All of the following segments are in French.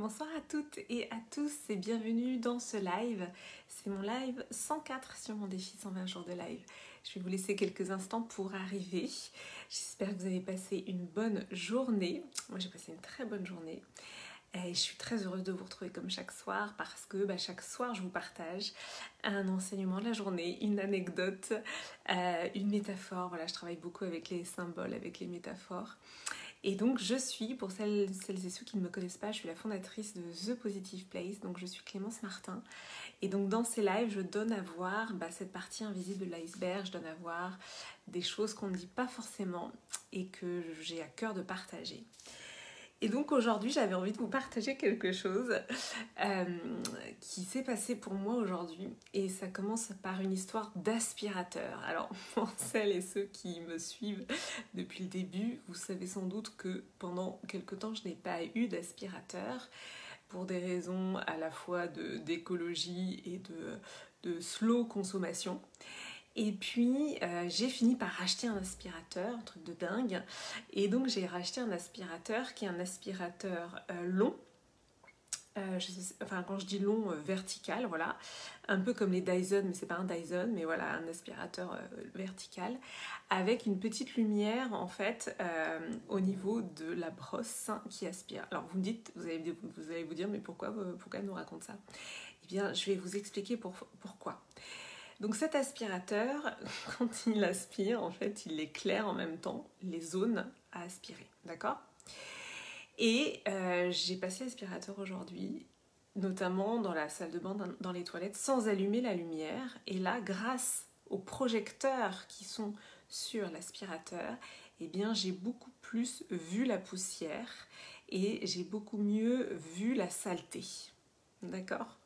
Bonsoir à toutes et à tous et bienvenue dans ce live. C'est mon live 104 sur mon défi 120 jours de live. Je vais vous laisser quelques instants pour arriver. J'espère que vous avez passé une bonne journée. Moi j'ai passé une très bonne journée. Et je suis très heureuse de vous retrouver comme chaque soir parce que chaque soir je vous partage un enseignement de la journée, une anecdote, une métaphore. Voilà, je travaille beaucoup avec les symboles, avec les métaphores. Et donc je suis, pour celles et ceux qui ne me connaissent pas, je suis la fondatrice de The Positive Place, donc je suis Clémence Martin. Et donc dans ces lives, je donne à voir cette partie invisible de l'iceberg, je donne à voir des choses qu'on ne dit pas forcément et que j'ai à cœur de partager. Et donc aujourd'hui, j'avais envie de vous partager quelque chose qui s'est passé pour moi aujourd'hui. Et ça commence par une histoire d'aspirateur. Alors, pour celles et ceux qui me suivent depuis le début, vous savez sans doute que pendant quelque temps, je n'ai pas eu d'aspirateur pour des raisons à la fois d'écologie et de slow consommation. Et puis j'ai fini par racheter un aspirateur, un truc de dingue. Et donc j'ai racheté un aspirateur qui est un aspirateur long. Quand je dis long, vertical, voilà. Un peu comme les Dyson, mais c'est pas un Dyson, mais voilà, un aspirateur vertical. Avec une petite lumière, en fait, au niveau de la brosse qui aspire. Alors vous me dites, vous allez vous dire, mais pourquoi elle nous raconte ça? Eh bien, je vais vous expliquer pourquoi. Donc cet aspirateur, quand il aspire, en fait, il éclaire en même temps les zones à aspirer, d'accord? Et j'ai passé l'aspirateur aujourd'hui, notamment dans la salle de bain, dans les toilettes, sans allumer la lumière. Et là, grâce aux projecteurs qui sont sur l'aspirateur, eh bien, j'ai beaucoup plus vu la poussière et j'ai beaucoup mieux vu la saleté, d'accord?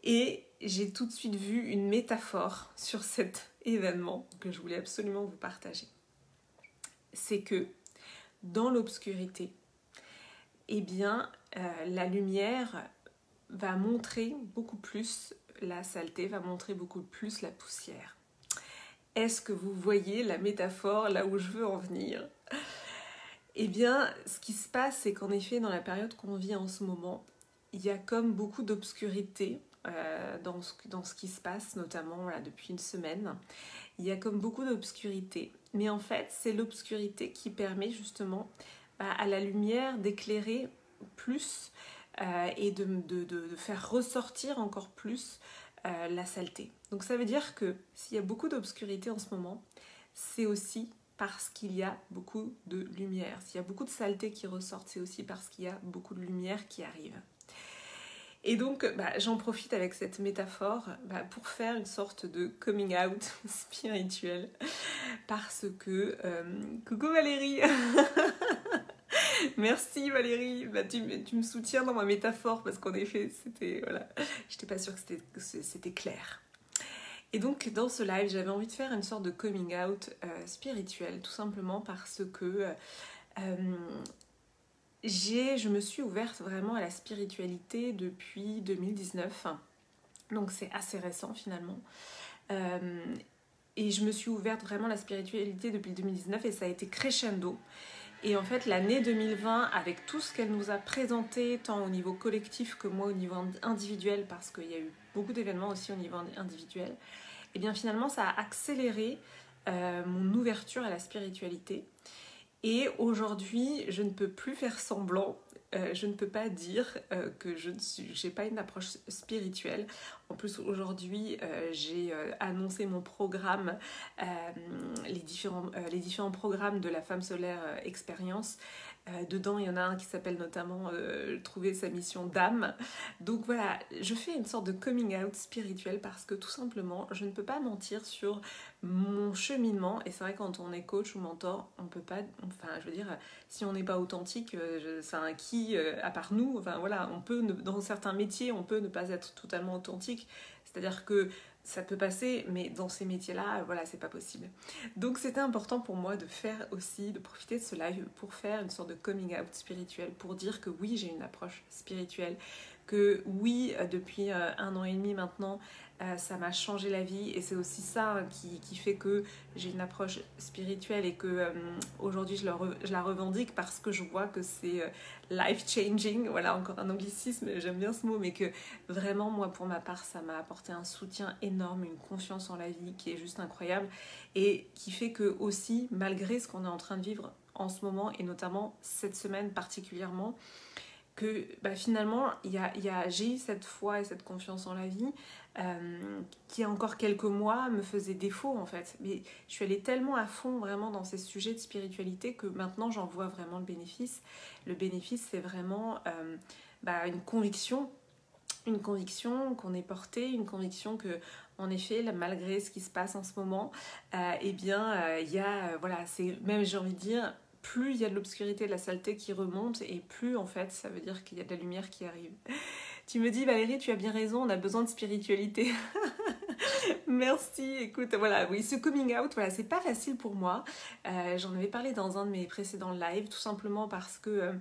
Et j'ai tout de suite vu une métaphore sur cet événement que je voulais absolument vous partager. C'est que dans l'obscurité, eh bien, la lumière va montrer beaucoup plus la saleté, va montrer beaucoup plus la poussière. Est-ce que vous voyez la métaphore là où je veux en venir? Eh bien, ce qui se passe, c'est qu'en effet, dans la période qu'on vit en ce moment, il y a comme beaucoup d'obscurité dans ce qui se passe, notamment depuis une semaine. Il y a comme beaucoup d'obscurité. Mais en fait, c'est l'obscurité qui permet justement à la lumière d'éclairer plus et de faire ressortir encore plus la saleté. Donc ça veut dire que s'il y a beaucoup d'obscurité en ce moment, c'est aussi parce qu'il y a beaucoup de lumière. S'il y a beaucoup de saleté qui ressortent, c'est aussi parce qu'il y a beaucoup de lumière qui arrive. Et donc, j'en profite avec cette métaphore pour faire une sorte de coming out spirituel. Parce que... coucou Valérie. Merci Valérie. Tu me soutiens dans ma métaphore parce qu'en effet, c'était... Voilà, j'étais pas sûre que c'était clair. Et donc, dans ce live, j'avais envie de faire une sorte de coming out spirituel, tout simplement parce que... je me suis ouverte vraiment à la spiritualité depuis 2019, donc c'est assez récent finalement. Et je me suis ouverte vraiment à la spiritualité depuis 2019 et ça a été crescendo. Et en fait, l'année 2020, avec tout ce qu'elle nous a présenté, tant au niveau collectif que moi au niveau individuel, parce qu'il y a eu beaucoup d'événements aussi au niveau individuel, et bien finalement ça a accéléré mon ouverture à la spiritualité. Et aujourd'hui, je ne peux plus faire semblant, je ne peux pas dire que je n'ai pas une approche spirituelle. En plus, aujourd'hui, j'ai annoncé mon programme, les différents programmes de la Femme Solaire Expérience. Dedans, il y en a un qui s'appelle notamment Trouver sa mission d'âme. Donc voilà, je fais une sorte de coming out spirituel parce que tout simplement, je ne peux pas mentir sur mon cheminement. Et c'est vrai, quand on est coach ou mentor, on peut pas... Enfin, je veux dire, si on n'est pas authentique, c'est un qui, à part nous, enfin voilà, on peut, dans certains métiers, on peut ne pas être totalement authentique. C'est-à-dire que ça peut passer, mais dans ces métiers-là, voilà, c'est pas possible. Donc c'était important pour moi de faire aussi, de profiter de ce live pour faire une sorte de coming out spirituel, pour dire que oui, j'ai une approche spirituelle, que oui, depuis 1 an et demi maintenant, ça m'a changé la vie et c'est aussi ça hein, qui fait que j'ai une approche spirituelle et que aujourd'hui je la revendique parce que je vois que c'est life changing, voilà encore un anglicisme, j'aime bien ce mot, mais que vraiment moi pour ma part ça m'a apporté un soutien énorme, une confiance en la vie qui est juste incroyable et qui fait que aussi malgré ce qu'on est en train de vivre en ce moment et notamment cette semaine particulièrement, que bah, finalement j'ai eu cette foi et cette confiance en la vie qui il y a encore quelques mois me faisait défaut en fait, mais je suis allée tellement à fond vraiment dans ces sujets de spiritualité que maintenant j'en vois vraiment le bénéfice c'est vraiment bah, une conviction qu'on est porté, une conviction que en effet malgré ce qui se passe en ce moment eh bien il y a voilà c'est même j'ai envie de dire plus il y a de l'obscurité, de la saleté qui remonte et plus en fait ça veut dire qu'il y a de la lumière qui arrive. Tu me dis Valérie, tu as bien raison, on a besoin de spiritualité. Merci, écoute, voilà, oui, ce coming out, voilà, c'est pas facile pour moi. J'en avais parlé dans un de mes précédents lives, tout simplement parce que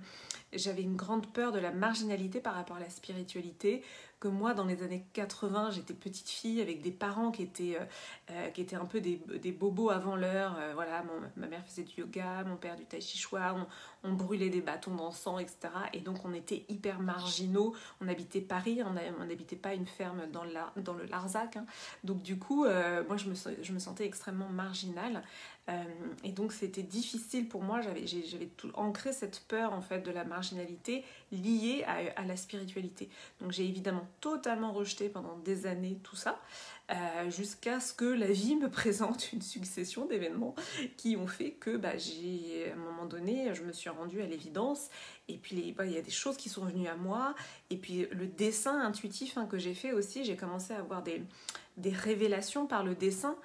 j'avais une grande peur de la marginalité par rapport à la spiritualité, que moi, dans les années 80, j'étais petite fille avec des parents qui étaient un peu des bobos avant l'heure. Voilà, ma mère faisait du yoga, mon père du tai chi chuan, on brûlait des bâtons d'encens, etc. Et donc, on était hyper marginaux. On habitait Paris, on n'habitait pas une ferme dans le Larzac. Hein. Donc, du coup, moi, je me sentais extrêmement marginale. Et donc c'était difficile pour moi, j'avais tout ancré cette peur en fait de la marginalité liée à la spiritualité. Donc j'ai évidemment totalement rejeté pendant des années tout ça, jusqu'à ce que la vie me présente une succession d'événements qui ont fait que à un moment donné, je me suis rendue à l'évidence. Et puis il y a des choses qui sont venues à moi. Et puis le dessin intuitif que j'ai fait aussi, j'ai commencé à avoir des révélations par le dessin.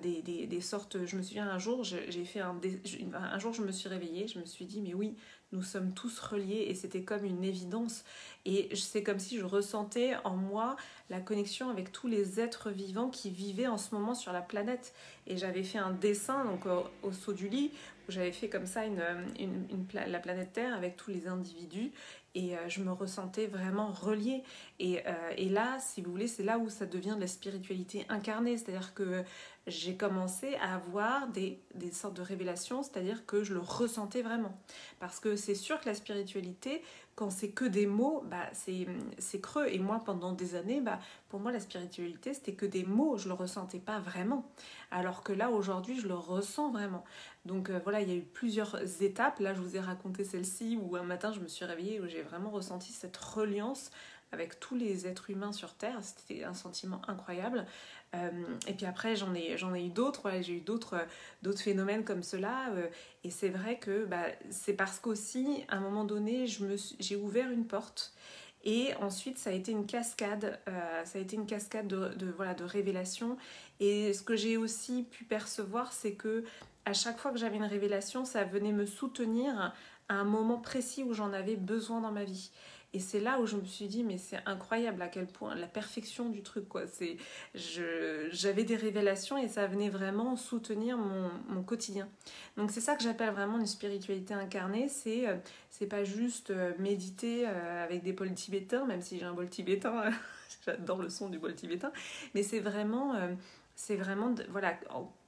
Des sortes, je me souviens un jour, un jour je me suis réveillée, je me suis dit mais oui, nous sommes tous reliés et c'était comme une évidence et c'est comme si je ressentais en moi la connexion avec tous les êtres vivants qui vivaient en ce moment sur la planète et j'avais fait un dessin donc au saut du lit où j'avais fait comme ça la planète Terre avec tous les individus et je me ressentais vraiment reliée et là si vous voulez c'est là où ça devient de la spiritualité incarnée, c'est-à-dire que j'ai commencé à avoir des sortes de révélations, c'est-à-dire que je le ressentais vraiment. Parce que c'est sûr que la spiritualité, quand c'est que des mots, c'est creux. Et moi, pendant des années, pour moi, la spiritualité, c'était que des mots, je ne le ressentais pas vraiment. Alors que là, aujourd'hui, je le ressens vraiment. Donc voilà, il y a eu plusieurs étapes. Là, je vous ai raconté celle-ci où un matin, je me suis réveillée, où j'ai vraiment ressenti cette reliance avec tous les êtres humains sur Terre. C'était un sentiment incroyable. Et puis après, j'en ai eu d'autres. Voilà, j'ai eu d'autres phénomènes comme cela. Et c'est vrai que c'est parce qu'aussi, à un moment donné, j'ai ouvert une porte. Et ensuite, ça a été une cascade. De révélations. Et ce que j'ai aussi pu percevoir, c'est que à chaque fois que j'avais une révélation, ça venait me soutenir à un moment précis où j'en avais besoin dans ma vie. Et c'est là où je me suis dit, mais c'est incroyable à quel point la perfection du truc, quoi. J'avais des révélations et ça venait vraiment soutenir mon quotidien. Donc c'est ça que j'appelle vraiment une spiritualité incarnée. C'est pas juste méditer avec des bols tibétains, même si j'ai un bol tibétain, j'adore le son du bol tibétain, mais c'est vraiment voilà,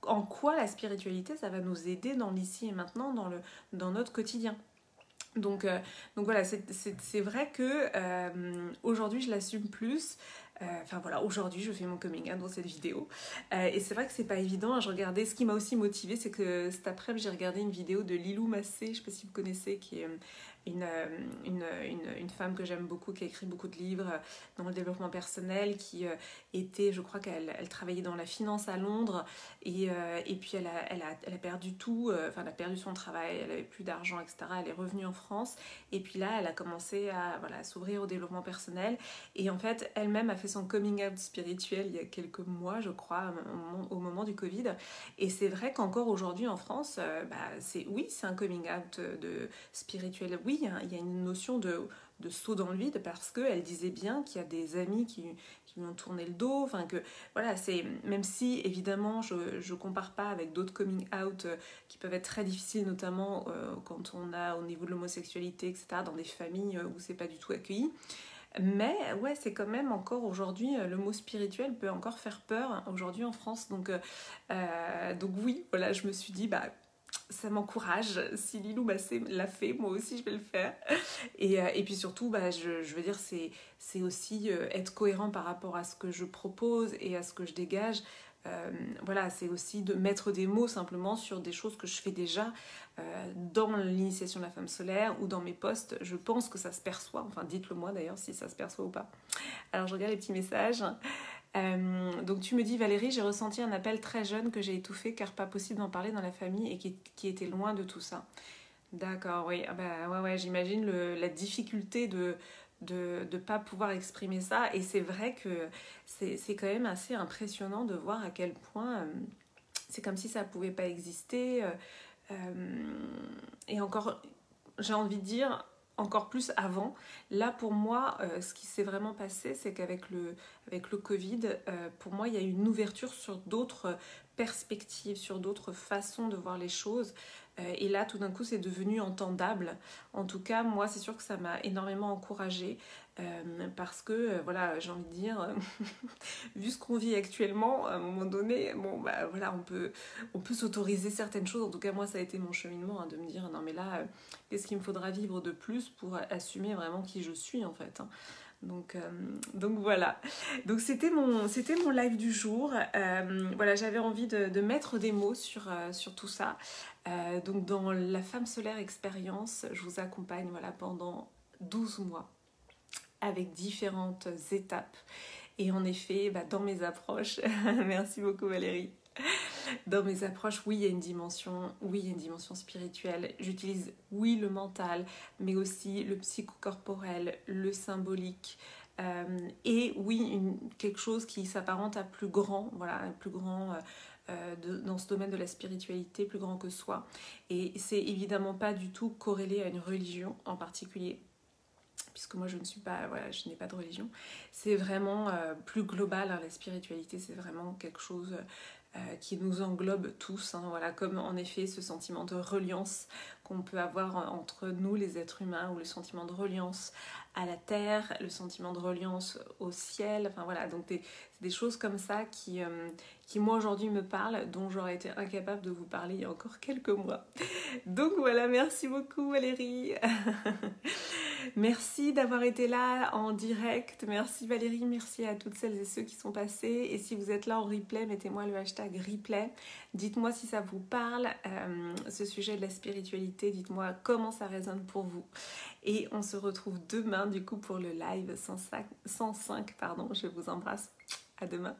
en quoi la spiritualité, ça va nous aider dans l'ici et maintenant, dans notre quotidien. Donc voilà, c'est vrai que aujourd'hui je l'assume plus. Enfin voilà, aujourd'hui je fais mon coming out dans cette vidéo. Et c'est vrai que c'est pas évident. Je regardais, ce qui m'a aussi motivée, c'est que cet après-midi j'ai regardé une vidéo de Lilou Massé, je sais pas si vous connaissez, qui est une femme que j'aime beaucoup, qui a écrit beaucoup de livres dans le développement personnel, qui je crois qu'elle travaillait dans la finance à Londres, et puis elle a perdu tout, elle a perdu son travail, elle avait plus d'argent, etc. Elle est revenue en France, et puis là elle a commencé à s'ouvrir au développement personnel, et en fait elle-même a fait son coming out spirituel il y a quelques mois, je crois, au moment du Covid, et c'est vrai qu'encore aujourd'hui en France, c'est un coming out de spirituel, oui, il y a une notion de saut dans le vide, parce qu'elle disait bien qu'il y a des amis qui lui ont tourné le dos, enfin que voilà, c'est, même si évidemment je compare pas avec d'autres coming out qui peuvent être très difficiles, notamment quand on a au niveau de l'homosexualité, etc., dans des familles où c'est pas du tout accueilli. Mais ouais, c'est quand même encore aujourd'hui, le mot spirituel peut encore faire peur aujourd'hui en France. Donc oui, voilà, je me suis dit, bah, ça m'encourage. Si Lilou l'a fait, moi aussi je vais le faire. Et puis surtout, bah, je veux dire, c'est aussi être cohérent par rapport à ce que je propose et à ce que je dégage. Voilà, c'est aussi de mettre des mots simplement sur des choses que je fais déjà dans l'initiation de la femme solaire ou dans mes posts. Je pense que ça se perçoit. Enfin, dites-le moi d'ailleurs si ça se perçoit ou pas. Alors, je regarde les petits messages. Donc tu me dis Valérie, j'ai ressenti un appel très jeune que j'ai étouffé car pas possible d'en parler dans la famille et qui était loin de tout ça. D'accord, oui. Ah bah, ouais, j'imagine la difficulté de pas pouvoir exprimer ça. Et c'est vrai que c'est quand même assez impressionnant de voir à quel point c'est comme si ça pouvait pas exister. Et encore, j'ai envie de dire, encore plus avant. Là, pour moi, ce qui s'est vraiment passé, c'est avec le Covid, pour moi, il y a eu une ouverture sur d'autres perspectives, sur d'autres façons de voir les choses. Et là, tout d'un coup, c'est devenu entendable. En tout cas, moi, c'est sûr que ça m'a énormément encouragée parce que, voilà, j'ai envie de dire, vu ce qu'on vit actuellement, à un moment donné, bon, bah voilà, on peut s'autoriser certaines choses. En tout cas, moi, ça a été mon cheminement hein, de me dire, non, mais là, qu'est-ce qu'il me faudra vivre de plus pour assumer vraiment qui je suis, en fait. Hein. Donc voilà. Donc c'était mon live du jour. Voilà, j'avais envie de mettre des mots sur tout ça. Donc dans la femme solaire expérience, je vous accompagne voilà, pendant 12 mois avec différentes étapes. Et en effet, bah, dans mes approches, merci beaucoup Valérie. Dans mes approches, oui, il y a une dimension spirituelle. J'utilise, oui, le mental, mais aussi le psychocorporel, le symbolique. Et oui, quelque chose qui s'apparente à plus grand, voilà, plus grand dans ce domaine de la spiritualité, plus grand que soi. Et c'est évidemment pas du tout corrélé à une religion en particulier, puisque moi je ne suis pas, voilà, je n'ai pas de religion. C'est vraiment plus global, hein, la spiritualité, c'est vraiment quelque chose qui nous englobe tous, hein, voilà, comme en effet ce sentiment de reliance qu'on peut avoir entre nous les êtres humains, ou le sentiment de reliance à la terre, le sentiment de reliance au ciel, enfin voilà, donc c'est des choses comme ça qui moi aujourd'hui me parlent, dont j'aurais été incapable de vous parler il y a encore quelques mois. Donc voilà, merci beaucoup Valérie. Merci d'avoir été là en direct. Merci Valérie, merci à toutes celles et ceux qui sont passés. Et si vous êtes là en replay, mettez-moi le hashtag replay. Dites-moi si ça vous parle, ce sujet de la spiritualité. Dites-moi comment ça résonne pour vous. Et on se retrouve demain du coup pour le live 105. Pardon, je vous embrasse. À demain.